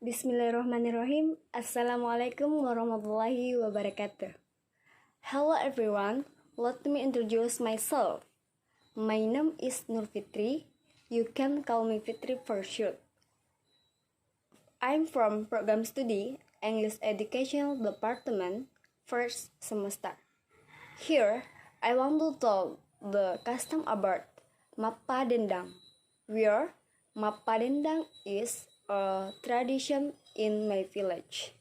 Bismillahirrahmanirrahim. Assalamualaikum warahmatullahi wabarakatuh. Hello everyone, let me introduce myself. My name is Nurfitri. You can call me Fitri for short. I'm from program studi English Educational Department, first semester. Here, I want to talk the custom about Mappadendang, where Mappadendang is a tradition in my village.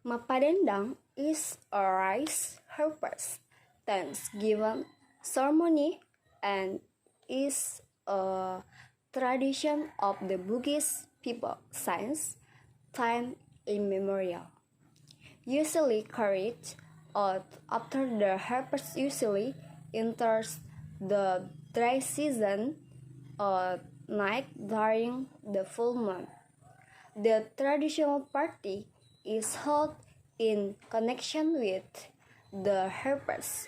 Mappadendang is a rice harvest Thanksgiving ceremony and is a tradition of the Bugis people since time immemorial. Usually carried out after the harvest usually enters the dry season night during the full moon. The traditional party is held in connection with the harvest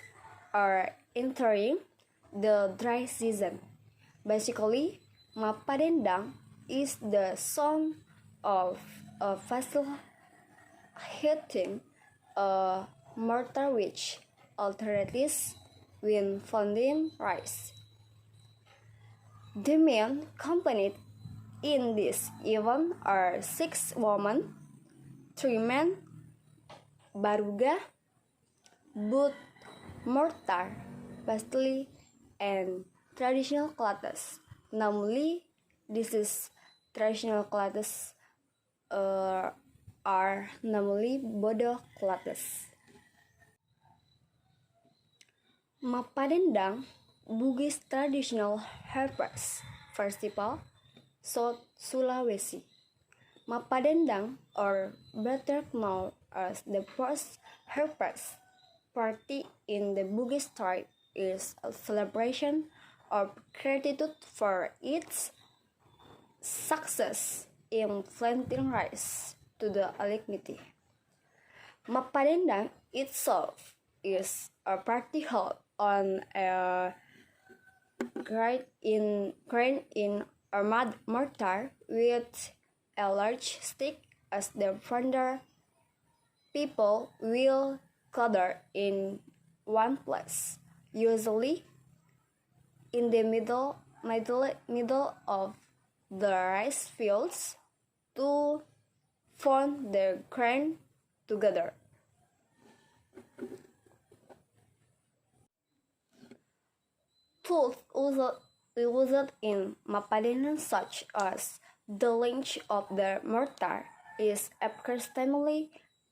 or entering the dry season. Basically, Mappadendang is the song of a vessel hitting a mortar which alternates when finding rice. The main component in this event are 6 women, 3 men, baruga, boot, mortar, pestle, and traditional clothes. Namely, these traditional clothes are namely bodo clothes. Mappadendang Bugis Traditional Harvest Festival, South Sulawesi. Mappadendang, or better known as the first harvest party in the Bugis tribe, is a celebration of gratitude for its success in planting rice to the Almighty. Mappadendang itself is a party held on a grain in a mortar with a large stick as the founder. People will gather in one place, usually in the middle of the rice fields, to form the grain together. Tools used in Mappadendang, such as the length of the mortar is approximately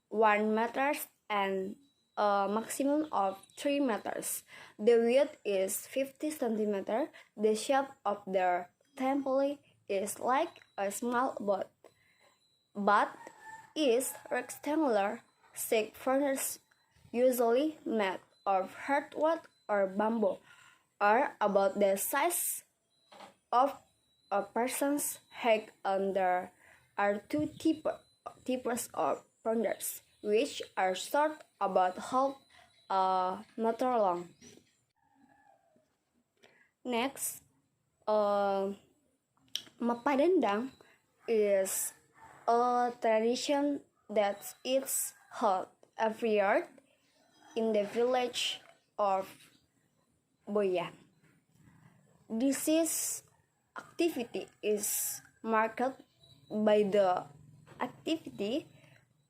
1 meter and a maximum of 3 meters. The width is 50 centimeters. The shape of the temple is like a small boat, but is rectangular. 6 furnaces, usually made of hardwood or bamboo, are about the size of a person's head, and there are 2 types of furnaces, which are short, about half a meter long. Next, Mappadendang is a tradition that is held every year in the village of Boiya. This activity is marked by the activity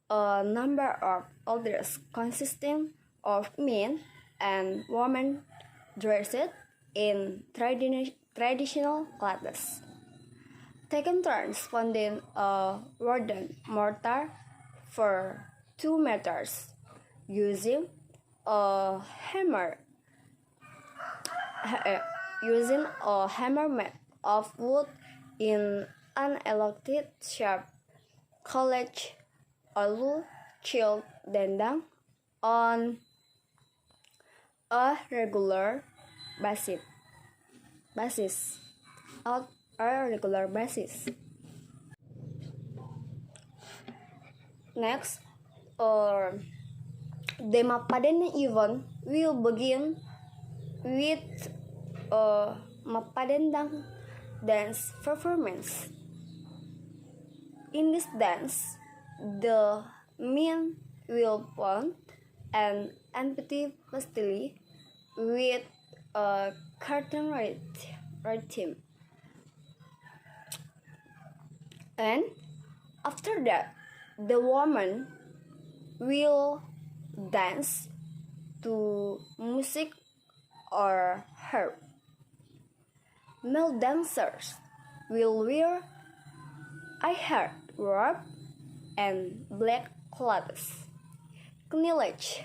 a number of elders consisting of men and women dressed in traditional clothes, taking turns pounding a wooden mortar for 2 meters using a hammer made of wood in an elliptic shape called alu chilled dendang on a regular basis. Next, the Mappadendang event will begin with Mappadendang dance performance. In this dance, the men will point an empty pastille with a curtain rhythm. And after that, the woman will dance to music or harp. Male dancers will wear a hat, robe, and black clothes, knowledge,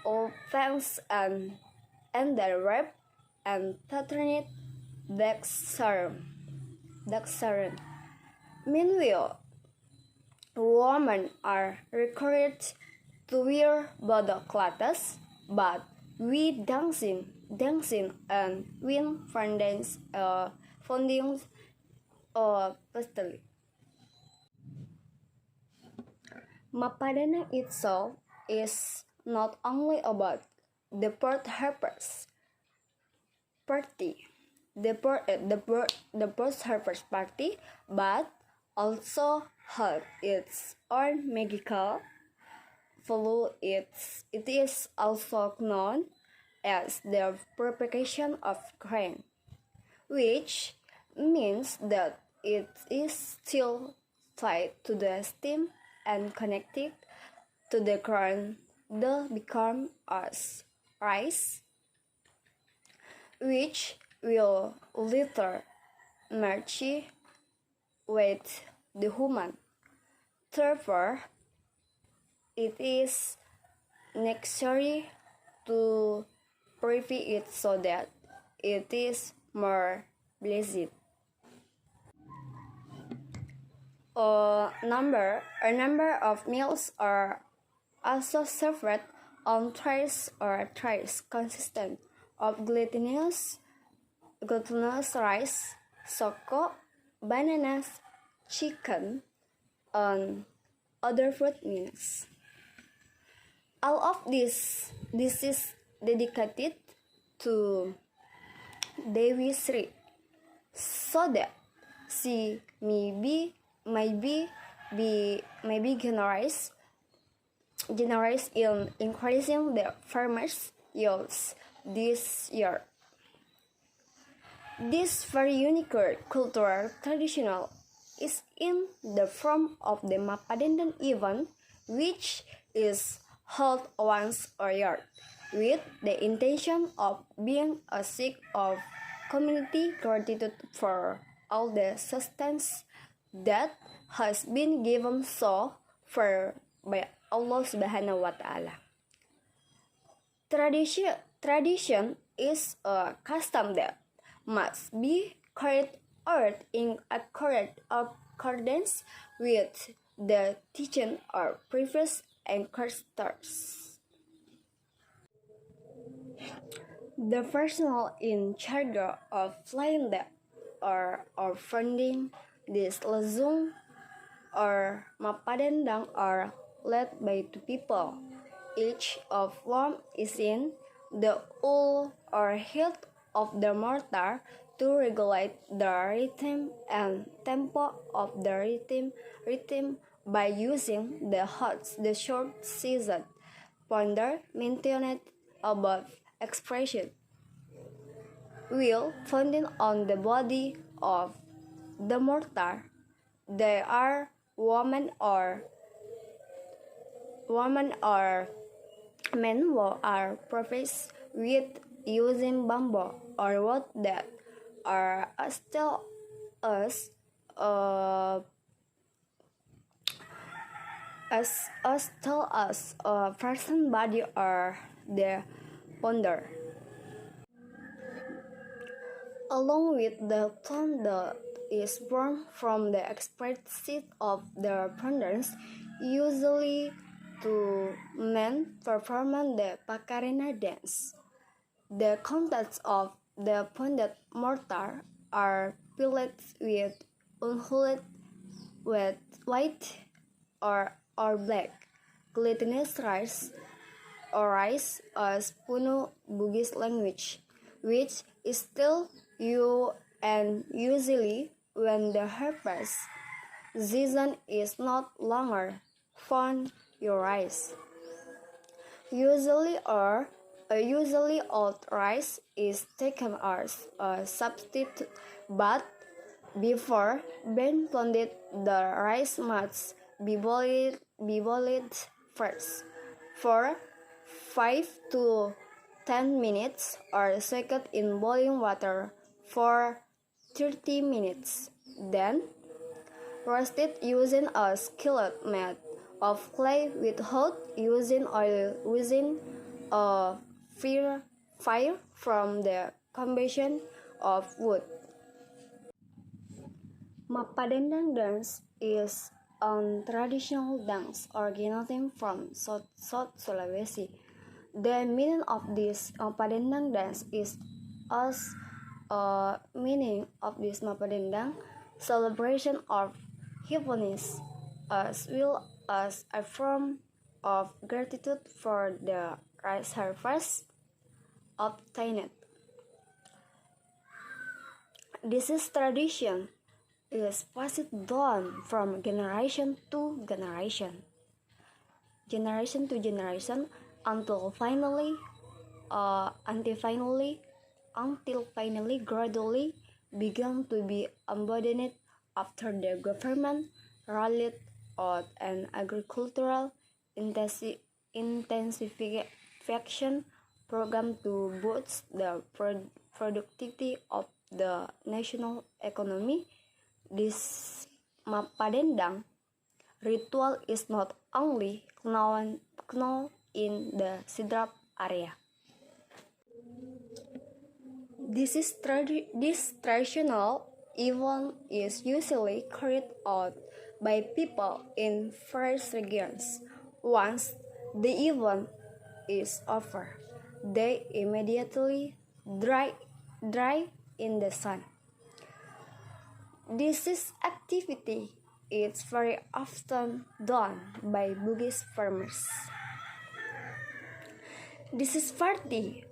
offense, and the robe and patterned Dexarum. Meanwhile, women are required to wear both clothes, but we dancing and win foundations pastille. Mappadendang itself is not only about the Port Harper's party, the Port Harper's party, but also had its own magical value. It is also known as the purification of grain, which means that it is still tied to the stem and connected to the ground that become as rice, which will later merge with the human. Therefore, it is necessary to purify it so that it is more blessed. A number of meals are also served on trays or trays consistent of glutinous rice, soko, bananas, chicken, and other fruit meals. All of this is dedicated to Dewi Sri, so that she may be generous in increasing the farmers' yields this year. This very unique cultural tradition is in the form of the Mappadendang event, which is held once a year, with the intention of being a sign of community gratitude for all the sustenance that has been given so far by Allah Subhanahu wa Ta'ala. Tradition is a custom that must be carried out in accordance with the teaching of previous ancestors. The personnel in charge of flying the or funding this Lesung or Mappadendang are led by two people, each of whom is in the hull or head of the mortar to regulate the rhythm and tempo of the rhythm by using the short seasoned ponder maintained above expression, will founded on the body of the mortar. They are women or men who are professed with using bamboo or wood that are still as a person body or the ponder, along with the plant that is born from the expertise of the ponders, usually to men performing the Pakarena dance. The contents of the pounded mortar are filled with unhulled with white or black glutinous rice or as Puno Bugis language, which is still and usually when the harvest season is not longer found your rice. Usually old rice is taken as a substitute, but before being planted, the rice must be boiled first for 5 to 10 minutes or soaked in boiling water for 30 minutes. Then roasted using a skillet made of clay without using oil, using a fire from the combustion of wood. Mappadendang dance is a traditional dance originating from South Sulawesi. The meaning of this Mappadendang dance is as meaning of this Mappadendang celebration of happiness as well as a form of gratitude for the rice harvest obtained. This is tradition is passed down from generation to generation until finally gradually began to be embodied after the government rolled out an agricultural intensification program to boost the productivity of the national economy. This Mappadendang ritual is not only known in the Sidrap area. This traditional event is usually carried out by people in various regions. Once the event is over, they immediately dry in the sun. This activity is very often done by Bugis farmers. This is partly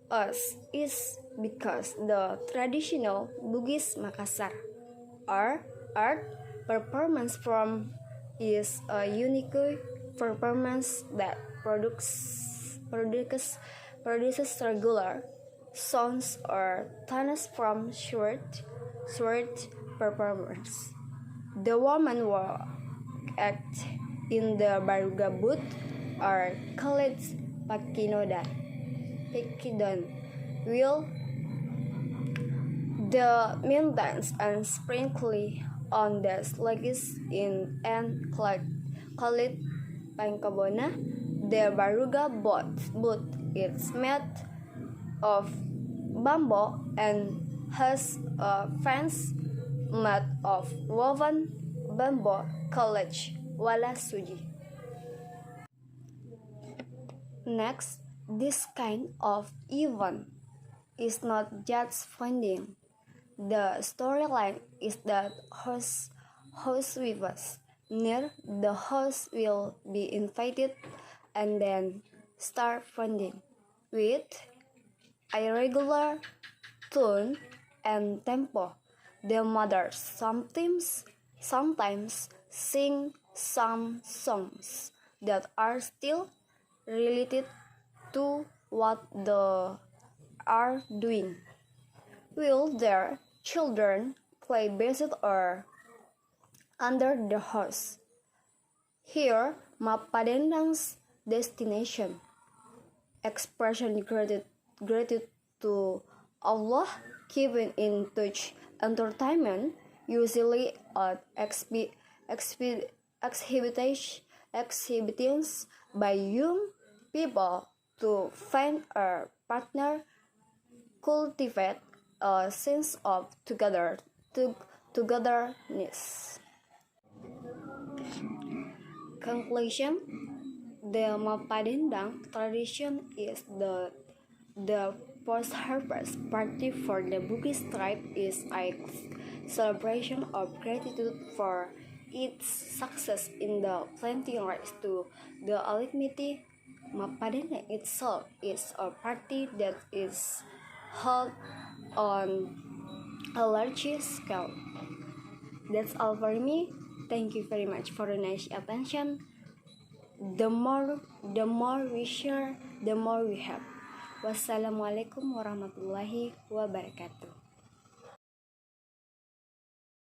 is because the traditional Bugis Makassar or art performance form is a unique performance that produces regular sounds or tones from short performance. The woman will act in the baruga booth or called pakidon will the main dance and sprinkle on the legs in and called pangkabona. The baruga booth is made of bamboo and has a fence made of woven bamboo called wala suji. Next, this kind of event is not just funding. The storyline is that housewives near the house will be invited and then start funding with a regular tune and tempo. The mothers sometimes sing some songs that are still related to what they are doing. Will their children play based or under the house? Here, Mappadendang's destination expression gratitude to Allah, keeping in touch entertainment, usually at exhibitions by young people to find a partner, cultivate a sense of togetherness. Conclusion: the Mappadendang tradition is the post-harvest party for the Bugis tribe is a celebration of gratitude for its success in the planting rice to the Almighty. Mappadendang itself is a party that is held on a large scale. That's all for me. Thank you very much for the nice attention. The more we share, the more we have. Wassalamualaikum warahmatullahi wabarakatuh.